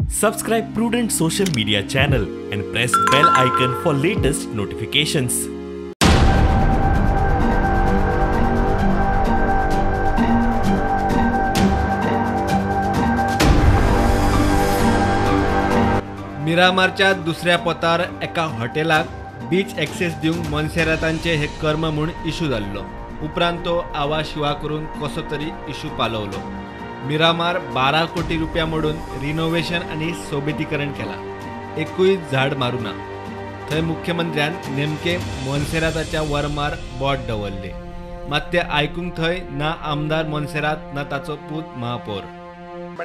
Subscribe Prudent social media channel and press bell icon for latest notifications. मिरामारच्या दुसऱ्या पोतार एका हॉटेलाक beach access दिवंक मोन्सेरातांचे हे कर्म म्हूण इशू जाल्लो. उपरांत तो आवा शिवा करून कसो तरी इशू पालवलो. मिरामार 12 कोटी रुपया मोडून रिनोव्हेशन आणि सोबतीकरण केला. एकूय झाड मारूं ना. थंय मुख्यमंत्र्यान नेमके मोन्सेराताच्या वरमार बोट दवरले. मात ते आयकूंक थंय ना आमदार मोन्सेरात ना ताचो पूत महापौर.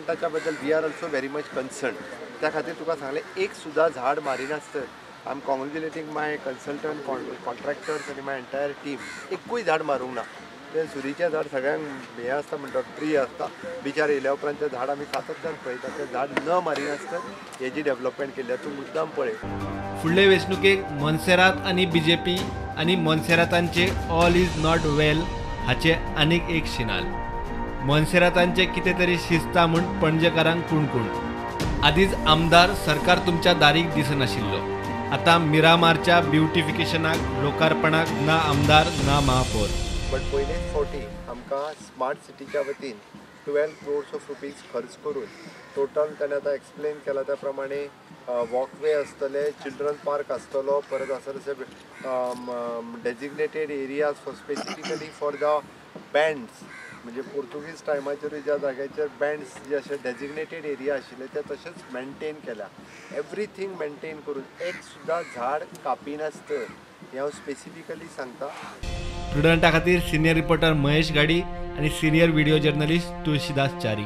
ताच्या बद्दल we are also very much concern. त्या खातीर तुका सांगलें एक सुद्धा झाड मारिनासतना I am congratulating my consultant contractors आनी माय एंटायर टीम. एकूय झाड मारूंक ना. ते सुरीचें झाड सगळ्यांक हें आसता म्हणटा ट्री आसता. बिचार येयल्या उपरांत तें झाड आमी सातत्यान पळयता. तें झाड न मारिनासतना हेजी डेव्हलपमेंट केल्या तूं मुद्दाम पळय. फुडले वेंचणुकेक मोन्सेरात आनी बीजेपी आनी मोन्सेरातांचे ऑल इज नॉट वेल हाचे आनीक एक शिनाल. मोन्सेरातांचे कितें तरी शिजता म्हूण पणजेकारांक कुणकुण. आदींच आमदार सरकार तुमच्या दारीक दिसनाशिल्लो. आतां मिरामारच्या ब्युटिफिकेशनाक लोकार्पणाक ना आमदार ना महापौर. बट पयलेच फावटी आमकां स्मार्ट सिटीच्या वतीन 12 crores ऑफ रुपीज खर्च करून टोटल ताणें आतां एक्सप्लेन केला त्या प्रमाणे वॉकवे आसतले, चिल्ड्रन पार्क आसतलो, परत आसा designated areas for specifically for the bands. म्हणजे पोर्तुगीज टायमाचेर ज्या जाग्याचेर बँड्स जे अशे डेजिग्नेटेड एरिया आशिल्ले ते तशेंच मेंटेन केल्या. एवरीथींग मेंटेन करून एक सुद्दां झाड कापिनासतना हें हांव स्पेसिफिकली सांगता. प्रुडंटा खातीर सिनियर रिपोर्टर महेश गाडी आणि सिनियर व्हिडिओ जर्नलिस्ट तुळशीदास चारी.